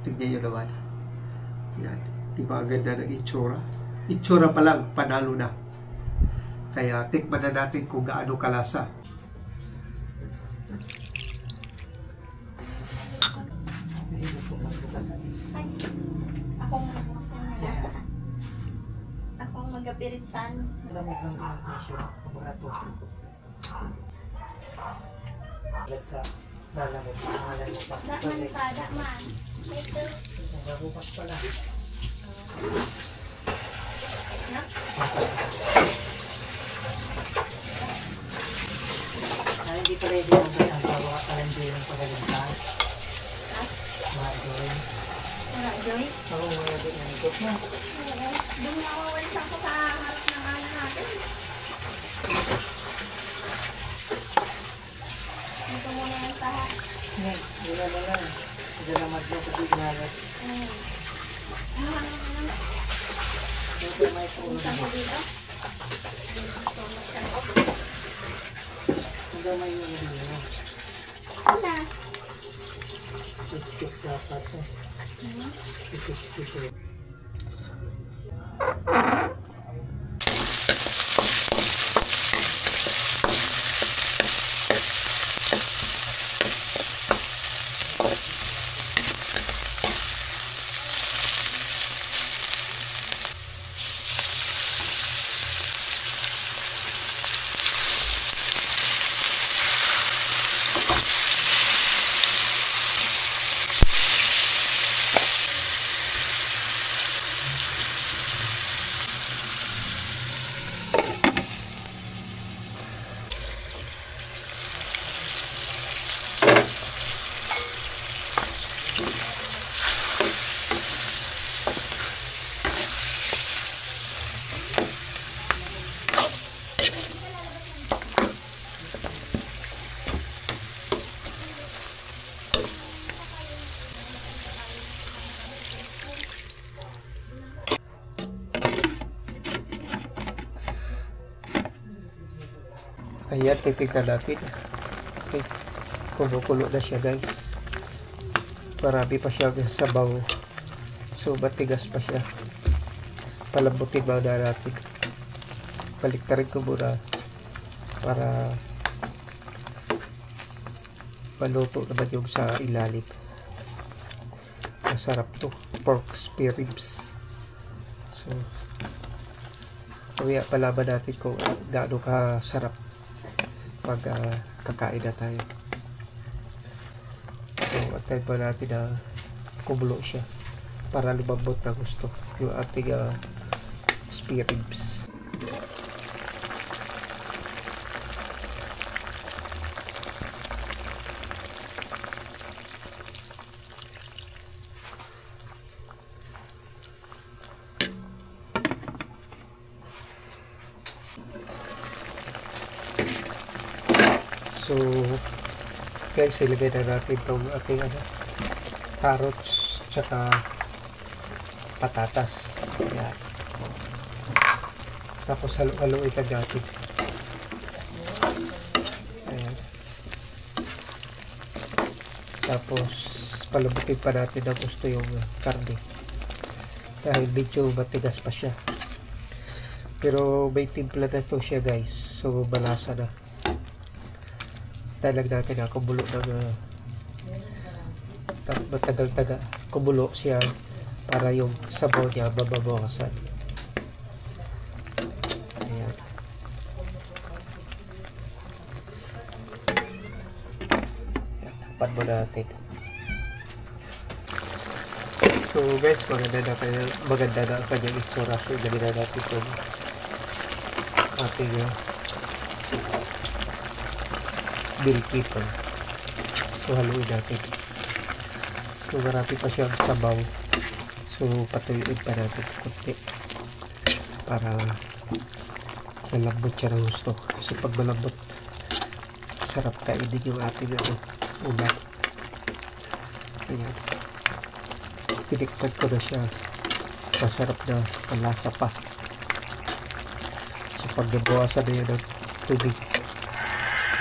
Tignan nyo naman. Yan. Diba ang ganda ng itsura? Itsura pa lang, panalo na. Kaya tikman na natin kung gaano kalasa. Akong magapiritsan. Lamas ng magnesium, kaburato. Sa lalamog, pangalan mo pa. Dakman pa, dakman. Ito. Nagabukas pala. No? Ay, hindi pa ready ang batang bawa ka lang din ang pagalintan. Ha? Joy. Wala, Joy? Ako mga din ang ikot mo. Doon na wawalis ako sa harap ng ano natin. Ito muna yung tahat. Wala na lang. Salamat mo sa bignagat. Ano? Ito may puno. Saan ko dito? Ito may ulo. Alas. Tiktik dapat eh. Tiktik. Ayan, titignan natin. Okay. Kumukulo na siya, guys. Marami pa siya sabaw. So, matigas pa siya. Palambutin muna natin. Baliktarin ko muna para maluto naman yung sa ilalim. Masarap to. Pork spare ribs. So, kaya palaban natin kung gaano kasarap pag kakain na tayo. So, antayin pa natin na kumulo siya para lumambot na gusto yung ating spare ribs. So, guys, ilagay na natin itong ating carrots tsaka patatas. Yan. Tapos haluin na natin. Ayan. Tapos palabutin pa natin na gusto yung karne. Dahil medyo matigas pa siya. Pero may timpla na ito siya, guys. So, malasa na. Talag natin na kumulo ng matagal-taga kumulo siya para yung sabaw niya mababawasan. Ayan. Tapan mo natin. So guys, maganda na ang kanyang itsura. So ilagay na natin itong ating bill keeper. So haluin natin. So marami pa siyang sabaw. So patuyuin pa natin kunti para malambot siya ng gusto. Kasi pag malambot, sarap kainin yung ating ulam. Ayan. Tinikman ko na siya. Masarap na, malasa pa. So pag nabawasan na yun ng tubig,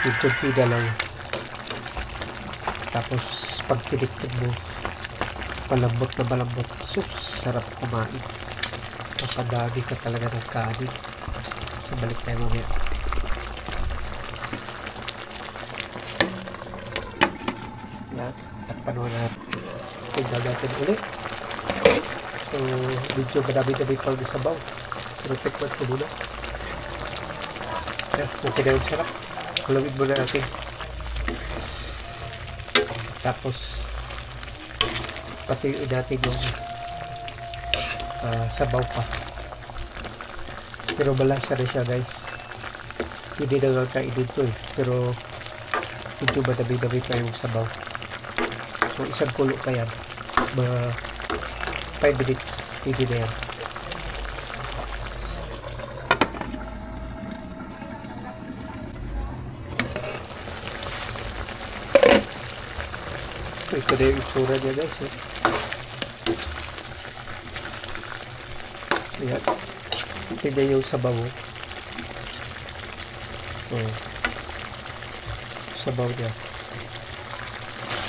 yung kunti na lang. Tapos pag tinikman mo, Palambot na malambot. Sus, sarap kumain. Mapadami ka talaga ng kanin. So, balik tayo mamaya. Yan. Takpan mo natin. Tingnan natin ulit. So, medyo madami-dami pang sabaw. Pero tikman ko muna. Yan. Okay na yung sarap. Kulawin muna natin. Tapos, patiuin natin yung sabaw pa. Pero malasa na siya, guys. Hindi na nga kainin to eh. Pero medyo madami-dami pa yung sabaw. So isang kulo pa yan. Mga 5 minutes. Hindi na yan. So ito na yung itsura niya, guys. Ayan. Tignan yung sabaw. So, sabaw niya.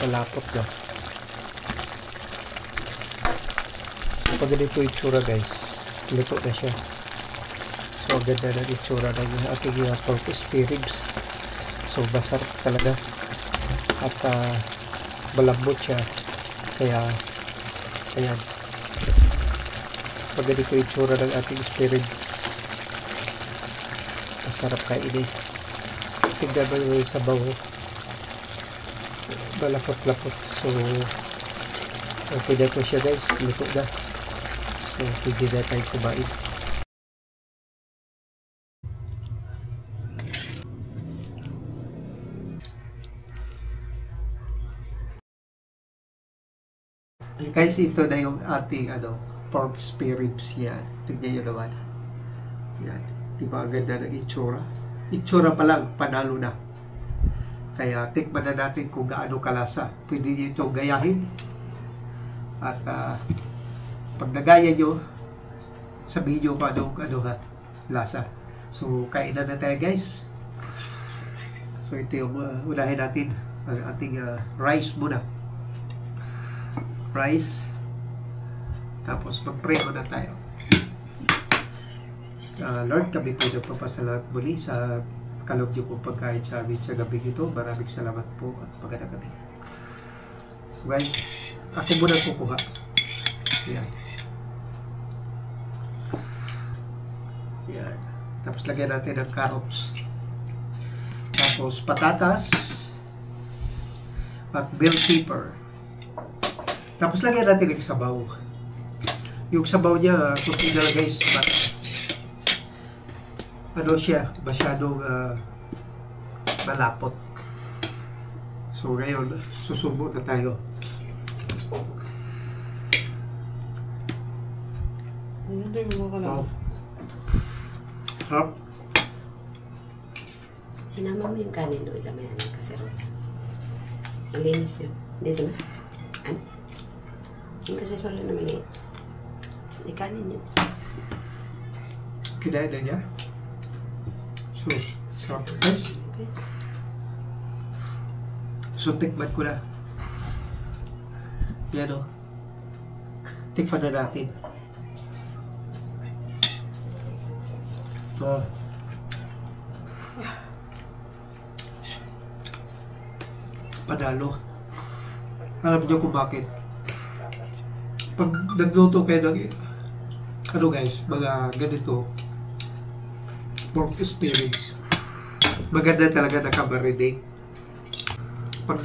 Malapot na. Pag ganito yung itsura, guys, luto na siya. So, ganda ng itsura ng aking pork spare ribs. So, masarap talaga. At malambot siya. Kaya, ayan. Pag ganito yung itsura ng ating spare ribs, masarap kainin. Tignan mo yung sabaw. Malapot-lapot. So, okay na po siya, guys. Luto na. So, pwede na tayo kumain. Guys, ito na yung ating pork spare ribs. Yan. Tignan nyo naman. Yan. Diba ang ganda ng itsura? Itsura pa lang, panalo na. Kaya tikman na natin kung gaano kalasa. Pwede nyo itong gayahin. At pag nagaya nyo, sabihin nyo kung ano lasa. So, kainan na tayo, guys. So, ito yung unahin natin. Ang ating rice muna. Rice. Tapos, mag-pray muna tayo. Lord, kami po nagpapasalamat muli sa kaloob niyo pong pagkain sa amin sa gabi ito. Maraming salamat po at magandang gabi. So guys, ako muna kukuha. Yan. Yan. Tapos lagyan natin ng carrots. Tapos patatas. At bell pepper. Tapos lagyan natin ng sabaw. Yung sabaw niya, kunti na lang, guys. Siya, masyadong malapot. So ngayon, susubo na tayo. Wow. Harap. Sinama mo yung kanin doon sa may kaserol. Ang linis yun. Dito na. Ano? Yung kaserol na maliit. May kanin yun. Kinain na niya? So, sarap, guys. So, tikman ko na. Yan o. Tikman na natin. Oh. Panalo. Alam niyo kung bakit. Pag nagluto kayo ng guys, mga ganito pork spare ribs, maganda talaga naka-marinate. Pag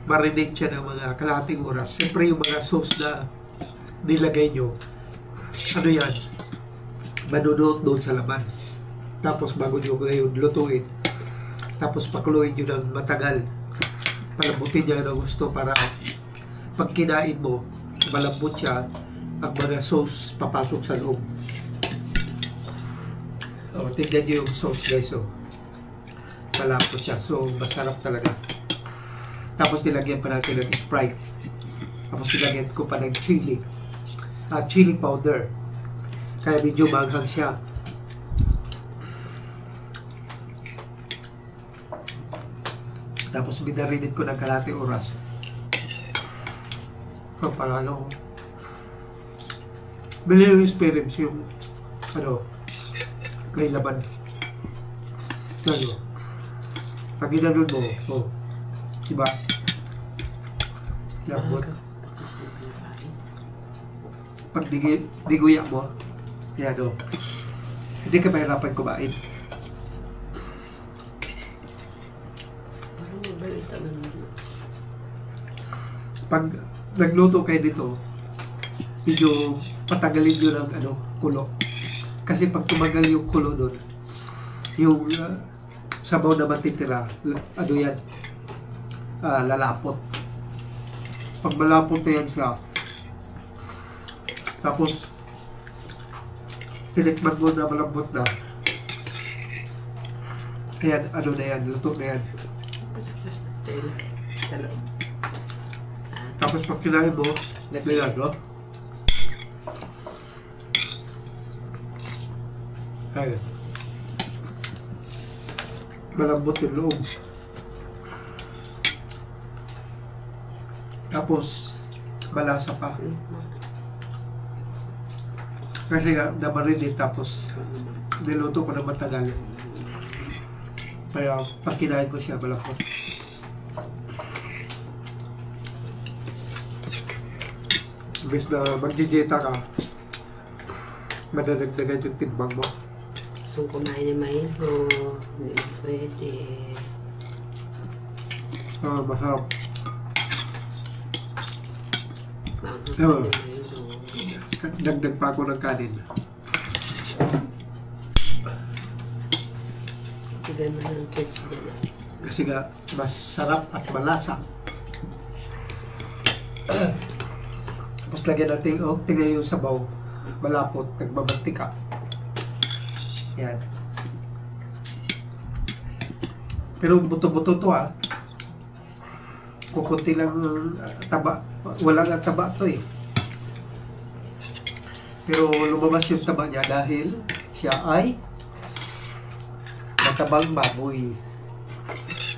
marinate siya ng mga kalahating oras, siyempre yung mga sauce na nilagay nyo, yan, madudot doon sa laman. Tapos bago nyo ngayon lutuin, tapos pakuluin nyo ng matagal, palambutin niya ng gusto para pag kinain mo, malambot siya, ang mga sauce papasok sa loob. Tignan nyo yung sauce, guys. Malapot siya. So, masarap talaga. Tapos, nilagyan pa natin ng Sprite. Tapos, nilagyan ko pa ng chili. Chili powder. Kaya medyo maghang siya. Tapos, binarinit ko ng kalahating oras. Ang panalo ko. Bili yung experience yung may laban. Pag ginanun mo, diba? Lambot. Pag diguya mo, yan hindi ka mahirapan kumain. Pag nagluto kayo dito, medyo patagalin nyo ng kulo. Kasi pag tumagal yung kulo doon, yung sabaw na matitira, yan, lalapot. Pag malapot na yan siya, tapos tinikman mo na malambot na, ayan, na yan, luto na yan. Tapos pag kinain mo, yan, no? Ayan. Malambot yung loob. Tapos, malasa pa. Kasi nga, namarinate tapos niluto ko na matagal. Kaya, pag kinain ko siya, malambot. Imbes na mag-dieta ka, madadagdagan yung timbang mo. So, kumain na maino, hindi mo pwede. Masarap. Mahal kasi maino. Dagdag pa ako ng kanin. Tignan mo ng kids dyan. Kasi nga, mas sarap at malasa. Tapos lagyan natin, tingnan yung sabaw. Malapot, nagmamantika. Yan. Pero buto-buto to kukunti lang taba. Walang taba to eh. Pero lumabas yung taba niya dahil siya ay matabang baboy.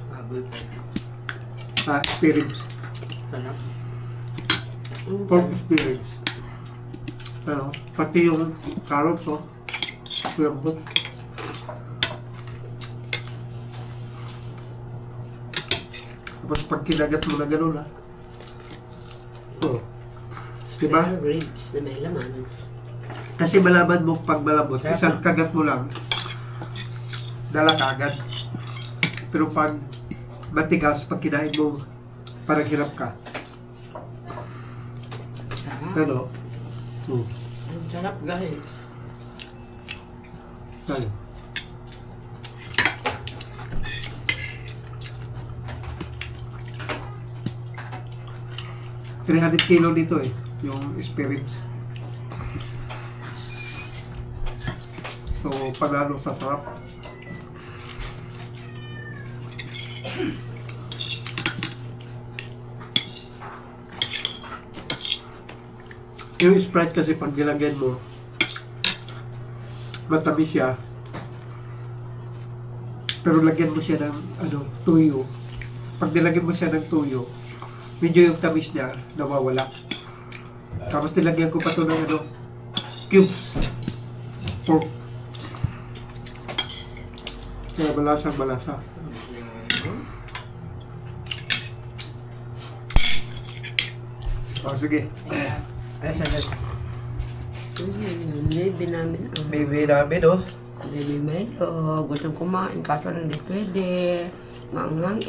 Baboy pa. Experience. Sarap. Pork experience. Pati yung carrots, lambot. Tapos pag kinagat mo na gano'n, diba? Kaya ribs na may laman. Kasi malaman mo pag malambot, isang kagat mo lang, dala ka agad. Pero pag matigas, pag kinain mo, parang hirap ka. Sarap. Ang sarap guys. Ay. 300 kilo dito yung spirits. So, panalo sa sarap. Yung Sprite kasi pag nilagyan mo, matamis siya. Pero lagyan mo siya ng tuyo. Pag nilagyan mo siya ng tuyo, medyo yung tamis niya nawawala. Tapos nilagyan ko pa ito ng cubes pork. Kaya malasang malasa. Sige. Baby namin. Baby namin, Baby Melo. Gustong kumain. Kaso lang di pwede. Mangang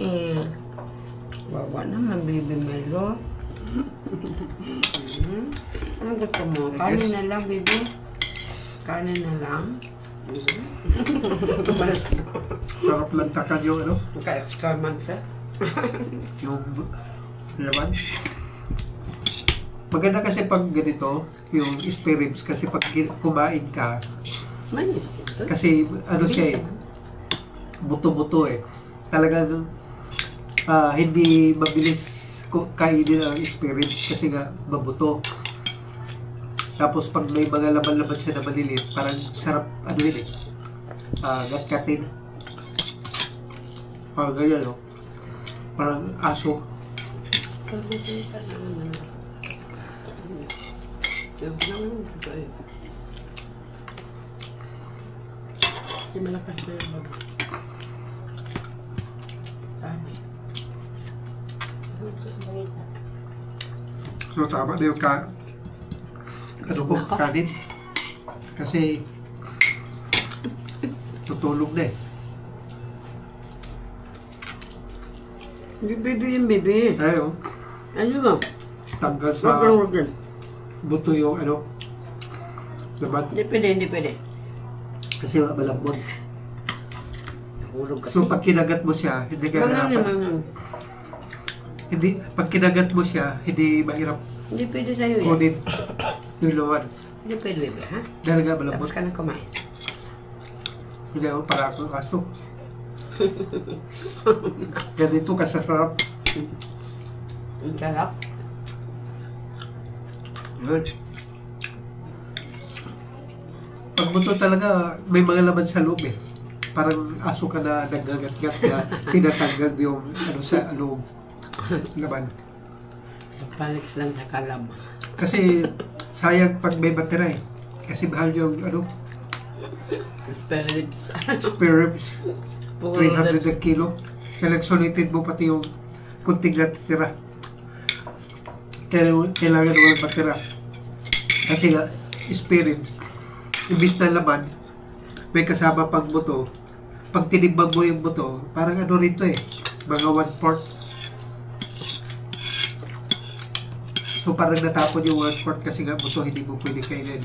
Wawa naman, Baby Melo. Ano gusto mo? Kanin na lang, baby. Kanin na lang. Sarap lantakan yung Ka-extra man siya. yung laman. Maganda kasi pag ganito, yung spare ribs, kasi pag kumain ka, kasi siya buto-buto talagang hindi mabilis kainin ang spare ribs kasi nga mabuto. Tapos pag may mga laman-laman siya na maliliit, parang sarap gat-gatin. Parang ganyan, parang aso. Kasi malakas na yung bago. Tama. So tama na yung ano ko, kanin. Kasi tutulog na eh. Hindi pwede yung bebe. Ayun, Ano ba? tanggal sa Wag. buto yung ano, laman. Hindi pwede. Kasi malambot. Nahulog kasi. So pag kinagat mo siya, hindi ka hirapan. Hindi, pag kinagat mo siya, hindi mahirap Hindi pwede sa'yo yan. kunin yung laman. Hindi pwede bebe, ha? Dahil nga malambot. Tapos ka na kumain. Hindi ako para akong kaso. Ganito kasasarap. Ang sarap. Yun. Pag buto talaga, may mga laman sa loob eh. Parang aso ka na nagagat-gat na tinatanggal yung ano sa loob. Laman. Paliks lang sa kalam. Kasi sayang pag may batera eh. Kasi mahal yung ano, Spare ribs. spare ribs. 300 na kilo. Kaya sulitin mo pati yung kunting natitira. Kailangan walang batera. Kasi nga, spare ribs. Imbis na laman, may kasama pang buto. Pag tinimbang mo yung buto, parang ano rito eh, mga 1/4. So parang natapon yung 1/4 kasi nga buto hindi mo pwede kainin.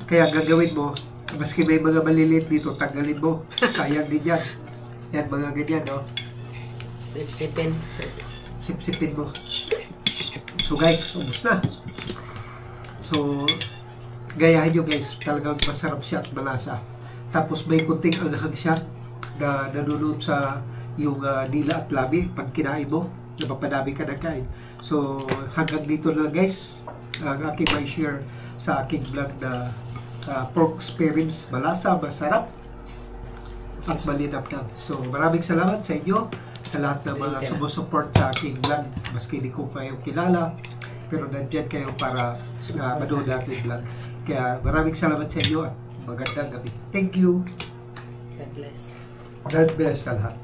Kaya gagawin mo, maski may mga maliliit dito, tanggalin mo. Sayang din yan. Yan, mga ganyan, no? Sipsipin. Sip-sipin mo. So guys, ubos na. So, gayahin nyo guys, talagang masarap siya at malasa. Tapos may kunting anghang siya na nanunod sa yung dila at labi pag kinain mo, napapadami ka ng kain. So, hanggang dito na lang guys, ang aking may share sa aking vlog na pork spare ribs, malasa, masarap at malinamnam. So, maraming salamat sa inyo, sa lahat ng mga sumusupport sa aking vlog, maski hindi ko kayo kilala, pero nandiyan kayo para manood ang aking vlog. Kaya maraming salamat sa inyo at magandang gabi. Thank you. God bless. God bless sa lahat.